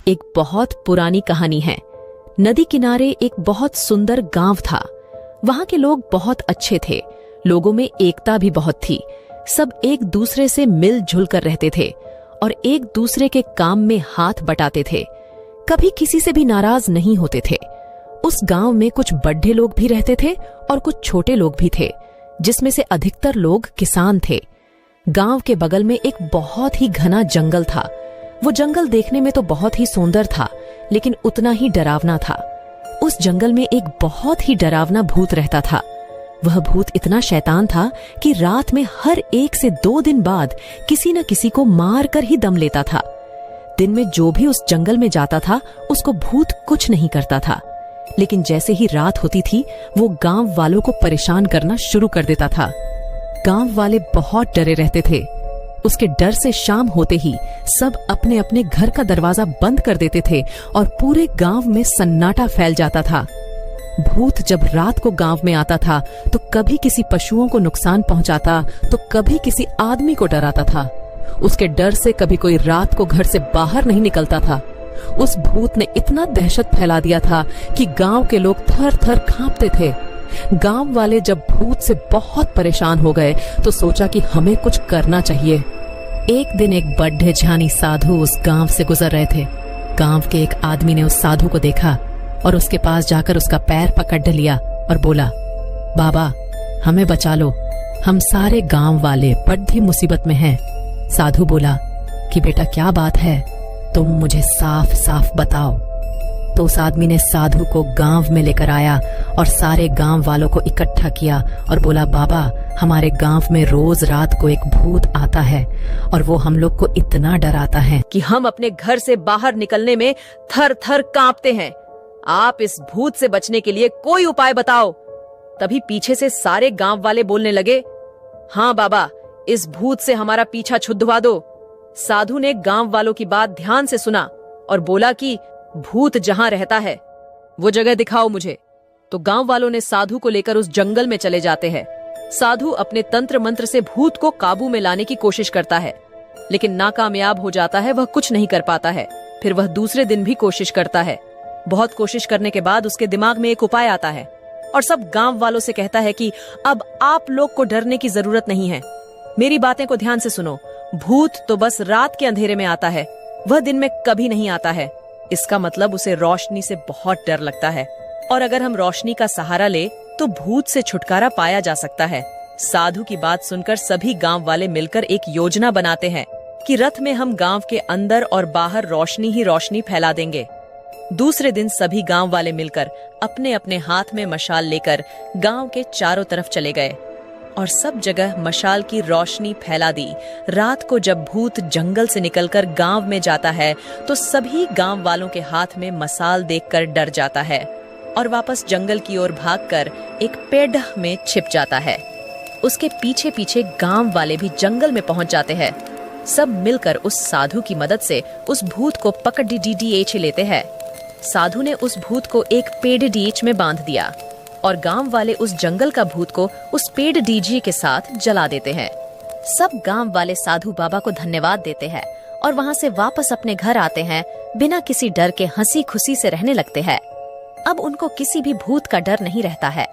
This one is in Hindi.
एक बहुत पुरानी कहानी है। नदी किनारे एक बहुत सुंदर गांव था। वहां के लोग बहुत अच्छे थे। लोगों में एकता भी बहुत थी। सब एक दूसरे से मिलजुल कर रहते थे और एक दूसरे के काम में हाथ बटाते थे। कभी किसी से भी नाराज नहीं होते थे। उस गांव में कुछ बड़े लोग भी रहते थे और कुछ छोटे लोग भी थे, जिसमें से अधिकतर लोग किसान थे। गांव के बगल में एक बहुत ही घना जंगल था। वो जंगल देखने में तो बहुत ही सुंदर था, लेकिन उतना ही डरावना था। उस जंगल में एक बहुत ही डरावना भूत रहता था। वह भूत इतना शैतान था कि रात में हर 1 से 2 दिन बाद किसी न किसी को मार कर ही दम लेता था। दिन में जो भी उस जंगल में जाता था उसको भूत कुछ नहीं करता था, लेकिन जैसे ही रात होती थी वो गांव वालों को परेशान करना शुरू कर देता था। गांव वाले बहुत डरे रहते थे। उसके डर से शाम होते ही सब अपने अपने घर का दरवाजा बंद कर देते थे और पूरे गांव में सन्नाटा फैल जाता था। भूत जब रात को गांव में आता था तो कभी किसी पशुओं को नुकसान पहुंचाता तो कभी किसी आदमी को डराता था। उसके डर से कभी कोई रात को घर से बाहर नहीं निकलता था। उस भूत ने इतना दहशत फैला दिया था कि गांव के लोग थर थर कांपते थे। गांव वाले जब भूत से बहुत परेशान हो गए तो सोचा कि हमें कुछ करना चाहिए। एक दिन एक बड्ढे झानी साधु उस गांव से गुजर रहे थे। गांव के एक आदमी ने उस साधु को देखा और उसके पास जाकर उसका पैर पकड़ लिया और बोला, बाबा हमें बचा लो, हम सारे गांव वाले बड़ी मुसीबत में हैं। साधु बोला कि बेटा क्या बात है, तुम मुझे साफ साफ बताओ। तो उस आदमी ने साधु को गांव में लेकर आया और सारे गांव वालों को इकट्ठा किया और बोला, बाबा हमारे गांव में रोज रात को एक भूत आता है और वो हम लोग को इतना डराता है कि हम अपने घर से बाहर निकलने में थर थर कांपते हैं। आप इस भूत से बचने के लिए कोई उपाय बताओ। तभी पीछे से सारे गांव वाले बोलने लगे, हाँ बाबा इस भूत से हमारा पीछा छुड़वा दो। साधु ने गांव वालों की बात ध्यान से सुना और बोला कि भूत जहां रहता है वो जगह दिखाओ मुझे। तो गांव वालों ने साधु को लेकर उस जंगल में चले जाते हैं। साधु अपने तंत्र मंत्र से भूत को काबू में लाने की कोशिश करता है, लेकिन नाकामयाब हो जाता है। वह कुछ नहीं कर पाता है। फिर वह दूसरे दिन भी कोशिश करता है। बहुत कोशिश करने के बाद उसके दिमाग में एक उपाय आता है और सब गांव वालों से कहता है कि अब आप लोग को डरने की जरूरत नहीं है। मेरी बातें को ध्यान से सुनो। भूत तो बस रात के अंधेरे में आता है, वह दिन में कभी नहीं आता है। इसका मतलब उसे रोशनी से बहुत डर लगता है और अगर हम रोशनी का सहारा ले तो भूत से छुटकारा पाया जा सकता है। साधु की बात सुनकर सभी गांव वाले मिलकर एक योजना बनाते हैं कि रथ में हम गांव के अंदर और बाहर रोशनी ही रोशनी फैला देंगे। दूसरे दिन सभी गांव वाले मिलकर अपने अपने हाथ में मशाल लेकर गांव के चारों तरफ चले गए और सब जगह मशाल की रोशनी फैला दी। रात को जब भूत जंगल से निकलकर गांव में जाता है तो सभी गांव वालों के हाथ में मशाल देखकर डर जाता है और वापस जंगल की ओर भागकर एक पेड़ में छिप जाता है। उसके पीछे पीछे गांव वाले भी जंगल में पहुंच जाते हैं। सब मिलकर उस साधु की मदद से उस भूत को पकड़ डीडीएच लेते हैं। साधु ने उस भूत को एक पेड़ डीएच में बांध दिया और गांव वाले उस जंगल का भूत को उस पेड़ डीजे के साथ जला देते हैं। सब गांव वाले साधु बाबा को धन्यवाद देते हैं और वहां से वापस अपने घर आते हैं। बिना किसी डर के हंसी खुशी से रहने लगते हैं। अब उनको किसी भी भूत का डर नहीं रहता है।